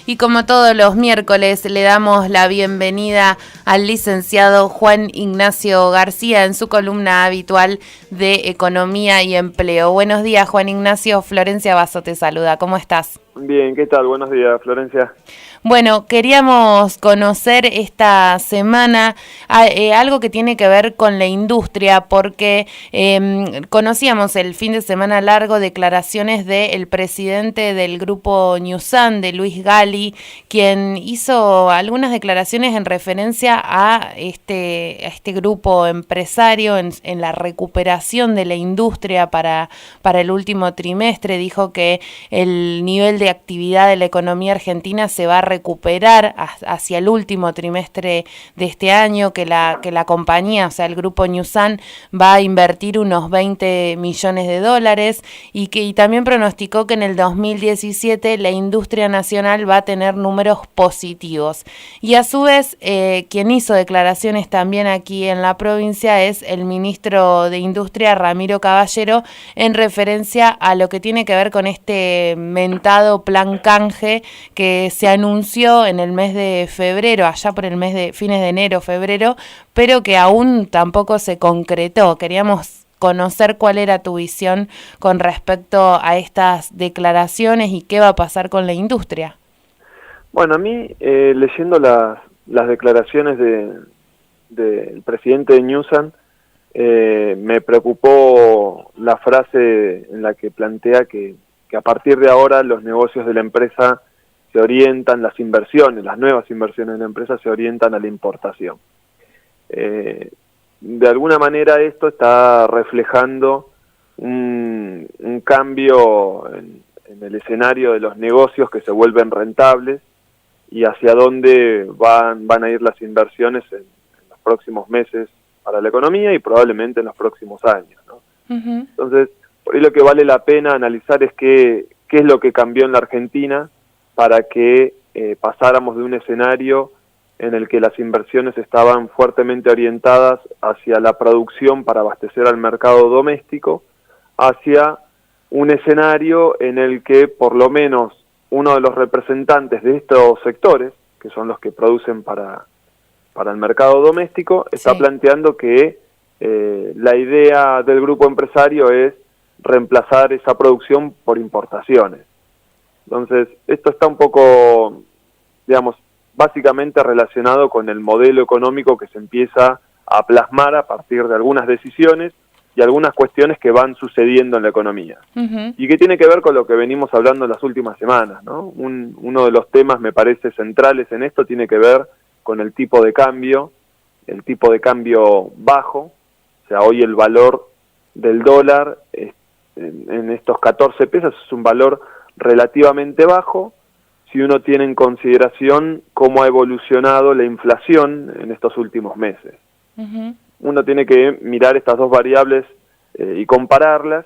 Y como todos los miércoles le damos la bienvenida al licenciado Juan Ignacio García en su columna habitual de Economía y Empleo. Buenos días, Juan Ignacio. Florencia Basso te saluda. ¿Cómo estás? Bien, ¿qué tal? Buenos días, Florencia. Bueno, queríamos conocer esta semana algo que tiene que ver con la industria, porque conocíamos el fin de semana largo declaraciones del presidente del grupo Newsan, de Luis Gali, quien hizo algunas declaraciones en referencia a este grupo empresario en la recuperación de la industria para el último trimestre. Dijo que el nivel de actividad de la economía argentina se va a recuperar hacia el último trimestre de este año, que la compañía, o sea, el grupo Newsan, va a invertir unos 20 millones de dólares y también pronosticó que en el 2017 la industria nacional va a tener números positivos. Y a su vez, quien hizo declaraciones también aquí en la provincia es el ministro de Industria, Ramiro Caballero, en referencia a lo que tiene que ver con este mentado plan canje que se anunció en el mes de febrero, allá por el mes de fines de enero, febrero, pero que aún tampoco se concretó. Queríamos conocer cuál era tu visión con respecto a estas declaraciones y qué va a pasar con la industria. Bueno, a mí, leyendo las declaraciones del presidente de Newsan, me preocupó la frase en la que plantea que a partir de ahora los negocios de la empresa se orientan, las nuevas inversiones de la empresa se orientan a la importación. De alguna manera esto está reflejando un cambio en el escenario de los negocios que se vuelven rentables y hacia dónde van a ir las inversiones en los próximos meses para la economía y probablemente en los próximos años, ¿no? Uh-huh. Entonces, por ahí lo que vale la pena analizar es qué es lo que cambió en la Argentina para que pasáramos de un escenario en el que las inversiones estaban fuertemente orientadas hacia la producción para abastecer al mercado doméstico, hacia un escenario en el que por lo menos uno de los representantes de estos sectores, que son los que producen para el mercado doméstico, está planteando que la idea del grupo empresario es reemplazar esa producción por importaciones. Entonces, esto está un poco, digamos, básicamente relacionado con el modelo económico que se empieza a plasmar a partir de algunas decisiones y algunas cuestiones que van sucediendo en la economía. Uh-huh. Y que tiene que ver con lo que venimos hablando en las últimas semanas, ¿no? Uno de los temas, me parece, centrales en esto tiene que ver con el tipo de cambio bajo, o sea, hoy el valor del dólar en estos 14 pesos es un valor relativamente bajo, si uno tiene en consideración cómo ha evolucionado la inflación en estos últimos meses. Uh-huh. Uno tiene que mirar estas dos variables y compararlas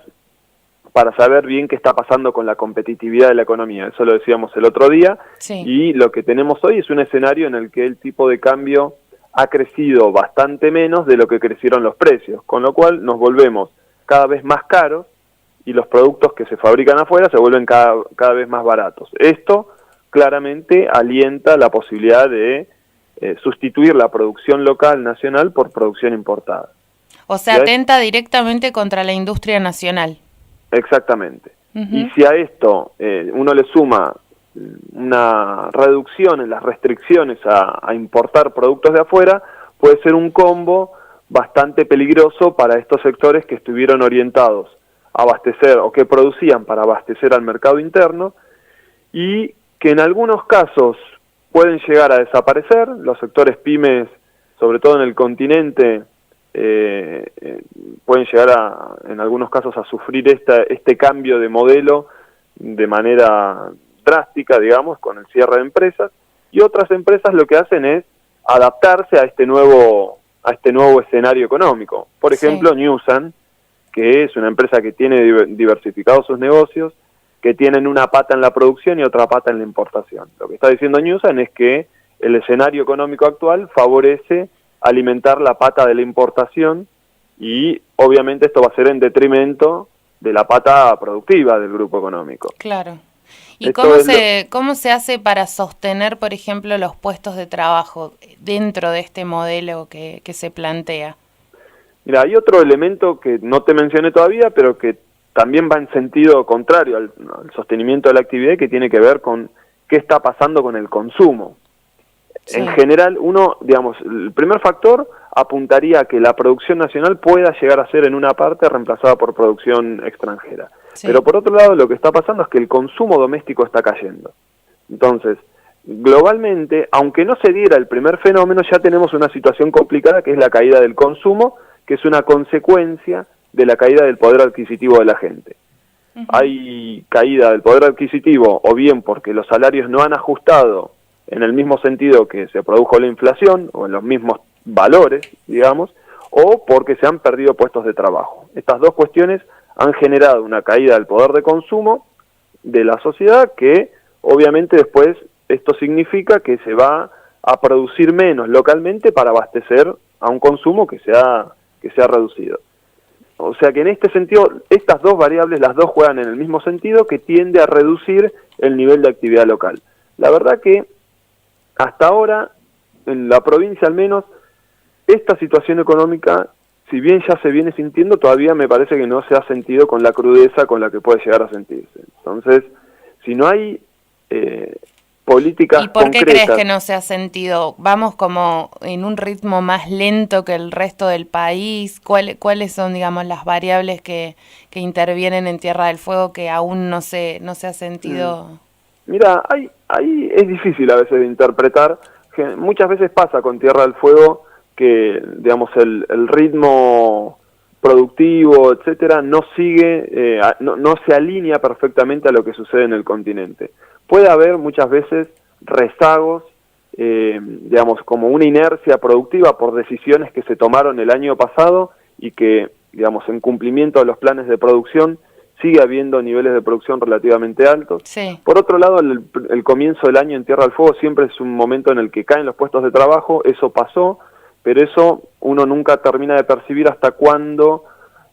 para saber bien qué está pasando con la competitividad de la economía. Eso lo decíamos el otro día, y lo que tenemos hoy es un escenario en el que el tipo de cambio ha crecido bastante menos de lo que crecieron los precios, con lo cual nos volvemos cada vez más caros y los productos que se fabrican afuera se vuelven cada vez más baratos. Esto claramente alienta la posibilidad de sustituir la producción local nacional por producción importada. O sea, atenta directamente contra la industria nacional. Exactamente. Uh-huh. Y si a esto uno le suma una reducción en las restricciones a importar productos de afuera, puede ser un combo bastante peligroso para estos sectores que estuvieron orientados a abastecer o que producían para abastecer al mercado interno y que en algunos casos pueden llegar a desaparecer. Los sectores pymes, sobre todo en el continente, pueden llegar en algunos casos a sufrir este cambio de modelo de manera drástica, digamos, con el cierre de empresas, y otras empresas lo que hacen es adaptarse a este nuevo escenario económico. Por ejemplo, Newsan, que es una empresa que tiene diversificados sus negocios, que tienen una pata en la producción y otra pata en la importación. Lo que está diciendo Newsan es que el escenario económico actual favorece alimentar la pata de la importación y obviamente esto va a ser en detrimento de la pata productiva del grupo económico. Claro. ¿Y cómo se hace para sostener, por ejemplo, los puestos de trabajo dentro de este modelo que se plantea? Mira, hay otro elemento que no te mencioné todavía, pero que también va en sentido contrario al sostenimiento de la actividad, y que tiene que ver con qué está pasando con el consumo. Sí. En general, el primer factor apuntaría a que la producción nacional pueda llegar a ser en una parte reemplazada por producción extranjera. Sí. Pero por otro lado, lo que está pasando es que el consumo doméstico está cayendo. Entonces, globalmente, aunque no se diera el primer fenómeno, ya tenemos una situación complicada, que es la caída del consumo, que es una consecuencia de la caída del poder adquisitivo de la gente. Hay caída del poder adquisitivo, o bien porque los salarios no han ajustado en el mismo sentido que se produjo la inflación, o en los mismos valores, digamos, o porque se han perdido puestos de trabajo. Estas dos cuestiones han generado una caída del poder de consumo de la sociedad, que obviamente después esto significa que se va a producir menos localmente para abastecer a un consumo que se ha reducido. O sea que en este sentido, estas dos variables, las dos juegan en el mismo sentido, que tiende a reducir el nivel de actividad local. La verdad que hasta ahora, en la provincia al menos, esta situación económica, si bien ya se viene sintiendo, todavía me parece que no se ha sentido con la crudeza con la que puede llegar a sentirse. Entonces, si no hay políticas concretas... ¿Y por qué crees que no se ha sentido? ¿Vamos como en un ritmo más lento que el resto del país? ¿Cuáles son, digamos, las variables que intervienen en Tierra del Fuego que aún no se ha sentido? Mira, ahí es difícil a veces de interpretar. Que muchas veces pasa con Tierra del Fuego que, digamos, el ritmo productivo, etcétera, no sigue, no se alinea perfectamente a lo que sucede en el continente. Puede haber muchas veces rezagos, digamos, como una inercia productiva por decisiones que se tomaron el año pasado y que, digamos, en cumplimiento de los planes de producción sigue habiendo niveles de producción relativamente altos. Sí. Por otro lado, el comienzo del año en Tierra del Fuego siempre es un momento en el que caen los puestos de trabajo. Eso pasó, pero eso uno nunca termina de percibir hasta cuándo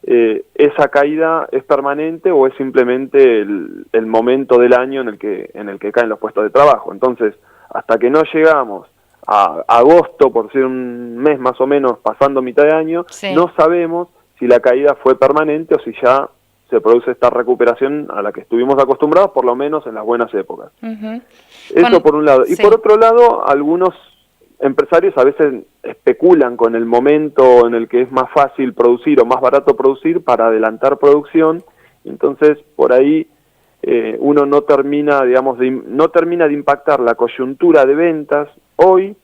esa caída es permanente o es simplemente el momento del año en el que caen los puestos de trabajo. Entonces, hasta que no llegamos a agosto, por ser un mes más o menos pasando mitad de año, sí, no sabemos si la caída fue permanente o si ya se produce esta recuperación a la que estuvimos acostumbrados, por lo menos en las buenas épocas. Eso por un lado. Y sí, por otro lado, algunos empresarios a veces especulan con el momento en el que es más fácil producir o más barato producir para adelantar producción. Entonces, por ahí uno no termina, digamos, no termina de impactar la coyuntura de ventas hoy,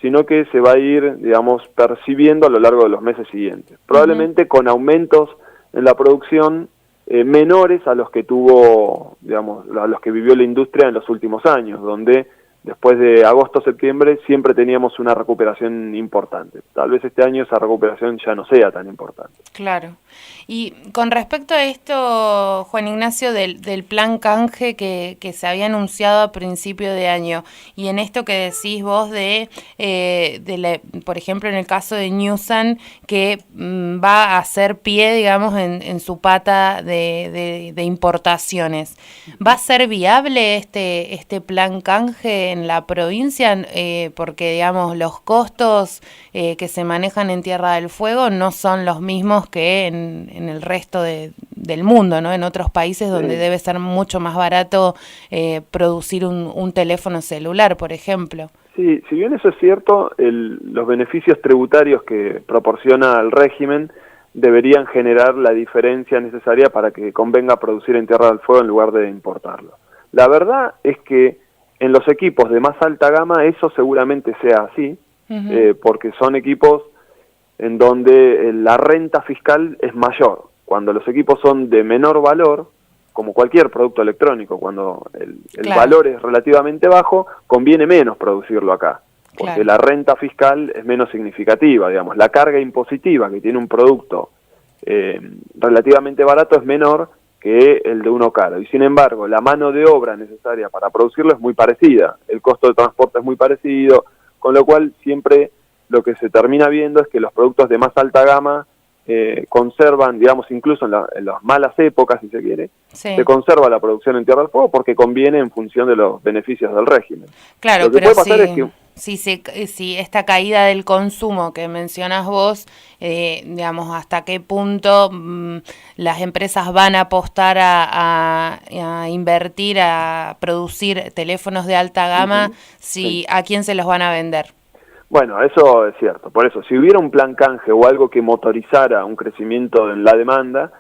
sino que se va a ir, digamos, percibiendo a lo largo de los meses siguientes. Probablemente con aumentos en la producción menores a los que tuvo, digamos, a los que vivió la industria en los últimos años, donde después de agosto-septiembre siempre teníamos una recuperación importante. Tal vez este año esa recuperación ya no sea tan importante. Claro. Y con respecto a esto, Juan Ignacio, del plan canje que se había anunciado a principio de año, y en esto que decís vos por ejemplo, en el caso de Newsan, que va a hacer pie, digamos, en su pata de importaciones, ¿va a ser viable este plan canje en la provincia? Porque, digamos, los costos que se manejan en Tierra del Fuego no son los mismos que en el resto del mundo, ¿no? En otros países donde sí, debe ser mucho más barato producir un teléfono celular, por ejemplo. Sí, si bien eso es cierto, los beneficios tributarios que proporciona el régimen deberían generar la diferencia necesaria para que convenga producir en Tierra del Fuego en lugar de importarlo. La verdad es que en los equipos de más alta gama eso seguramente sea así, porque son equipos en donde la renta fiscal es mayor. Cuando los equipos son de menor valor, como cualquier producto electrónico, cuando el claro, valor es relativamente bajo, conviene menos producirlo acá, porque claro, la renta fiscal es menos significativa, digamos, la carga impositiva que tiene un producto relativamente barato es menor que el de uno caro, y sin embargo la mano de obra necesaria para producirlo es muy parecida, el costo de transporte es muy parecido, con lo cual siempre lo que se termina viendo es que los productos de más alta gama conservan, digamos, incluso en las malas épocas, si se quiere, sí. se conserva la producción en Tierra del Fuego porque conviene en función de los beneficios del régimen. Claro, Lo que pero puede pasar es que si esta caída del consumo que mencionas vos, digamos, hasta qué punto las empresas van a apostar a invertir, a producir teléfonos de alta gama, sí. ¿a quién se los van a vender? Bueno, eso es cierto. Por eso, si hubiera un plan canje o algo que motorizara un crecimiento en la demanda,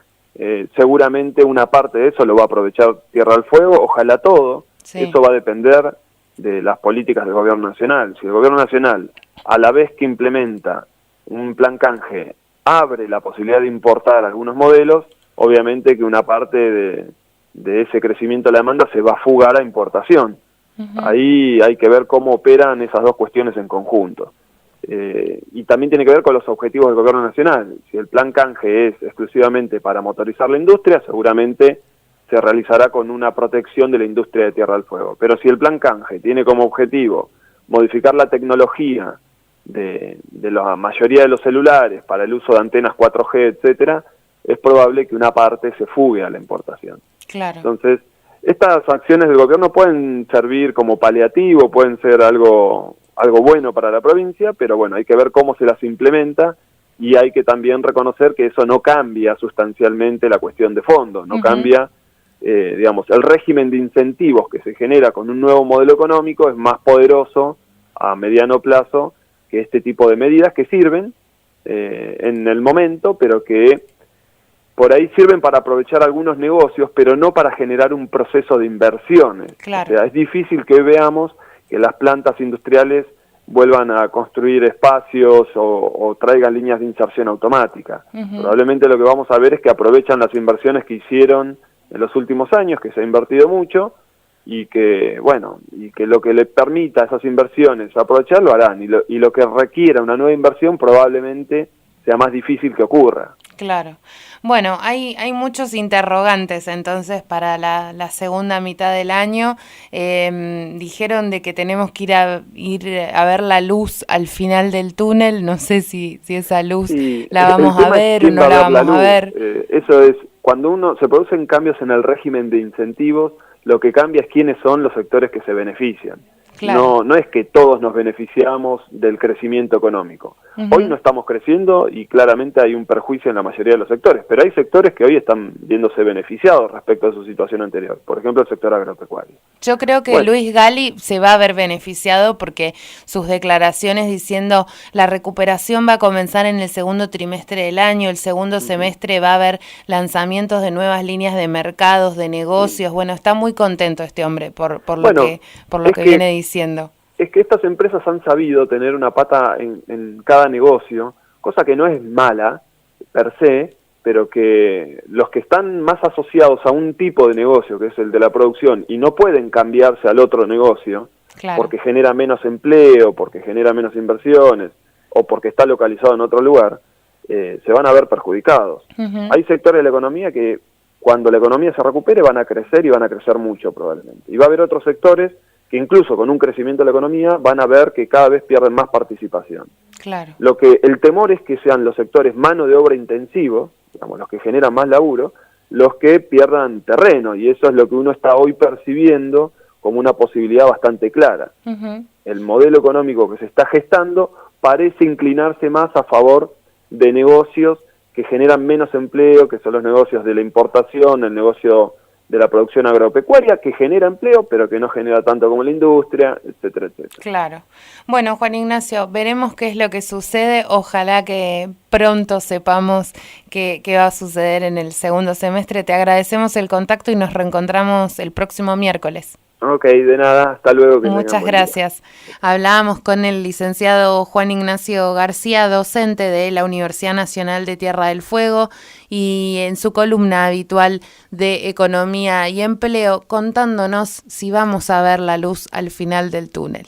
seguramente una parte de eso lo va a aprovechar Tierra del Fuego, ojalá todo. Sí. Eso va a depender de las políticas del gobierno nacional. Si el gobierno nacional, a la vez que implementa un plan canje, abre la posibilidad de importar algunos modelos, obviamente que una parte de ese crecimiento de la demanda se va a fugar a importación. Ahí hay que ver cómo operan esas dos cuestiones en conjunto. Y también tiene que ver con los objetivos del gobierno nacional. Si el plan canje es exclusivamente para motorizar la industria, seguramente se realizará con una protección de la industria de Tierra del Fuego. Pero si el plan canje tiene como objetivo modificar la tecnología de la mayoría de los celulares para el uso de antenas 4G, etcétera, es probable que una parte se fugue a la importación. Claro. Entonces, estas acciones del gobierno pueden servir como paliativo, pueden ser algo bueno para la provincia, pero bueno, hay que ver cómo se las implementa y hay que también reconocer que eso no cambia sustancialmente la cuestión de fondo, no cambia, digamos, el régimen de incentivos que se genera con un nuevo modelo económico es más poderoso a mediano plazo que este tipo de medidas que sirven en el momento, pero que por ahí sirven para aprovechar algunos negocios, pero no para generar un proceso de inversiones. Claro. O sea, es difícil que veamos que las plantas industriales vuelvan a construir espacios o traigan líneas de inserción automática. Probablemente lo que vamos a ver es que aprovechan las inversiones que hicieron en los últimos años, que se ha invertido mucho, y que, bueno, y que lo que le permita a esas inversiones aprovechar lo harán, y lo que requiera una nueva inversión probablemente sea más difícil que ocurra. Claro. Bueno, hay muchos interrogantes entonces para la segunda mitad del año. Dijeron de que tenemos que ir a ver la luz al final del túnel. No sé si esa luz la vamos a ver o no la vamos a ver. Eso es, cuando se producen cambios en el régimen de incentivos, lo que cambia es quiénes son los sectores que se benefician. Claro. No es que todos nos beneficiamos del crecimiento económico. Hoy no estamos creciendo y claramente hay un perjuicio en la mayoría de los sectores, pero hay sectores que hoy están viéndose beneficiados respecto a su situación anterior, por ejemplo el sector agropecuario. Yo creo que Luis Gali se va a ver beneficiado porque sus declaraciones diciendo la recuperación va a comenzar en el segundo trimestre del año, el segundo semestre va a haber lanzamientos de nuevas líneas de mercados, de negocios. Bueno, está muy contento este hombre por lo que viene diciendo. Es que estas empresas han sabido tener una pata en cada negocio, cosa que no es mala per se, pero que los que están más asociados a un tipo de negocio, que es el de la producción, y no pueden cambiarse al otro negocio, claro, porque genera menos empleo, porque genera menos inversiones, o porque está localizado en otro lugar, se van a ver perjudicados. Hay sectores de la economía que cuando la economía se recupere van a crecer y van a crecer mucho probablemente. Y va a haber otros sectores que incluso con un crecimiento de la economía van a ver que cada vez pierden más participación. Claro. El temor es que sean los sectores mano de obra intensivos, digamos, los que generan más laburo, los que pierdan terreno, y eso es lo que uno está hoy percibiendo como una posibilidad bastante clara. El modelo económico que se está gestando parece inclinarse más a favor de negocios que generan menos empleo, que son los negocios de la importación, el negocio de la producción agropecuaria, que genera empleo, pero que no genera tanto como la industria, etcétera, etcétera. Claro. Bueno, Juan Ignacio, veremos qué es lo que sucede. Ojalá que pronto sepamos qué va a suceder en el segundo semestre. Te agradecemos el contacto y nos reencontramos el próximo miércoles. Ok, de nada, hasta luego. Muchas gracias. Hablábamos con el licenciado Juan Ignacio García, docente de la Universidad Nacional de Tierra del Fuego, y en su columna habitual de Economía y Empleo, contándonos si vamos a ver la luz al final del túnel.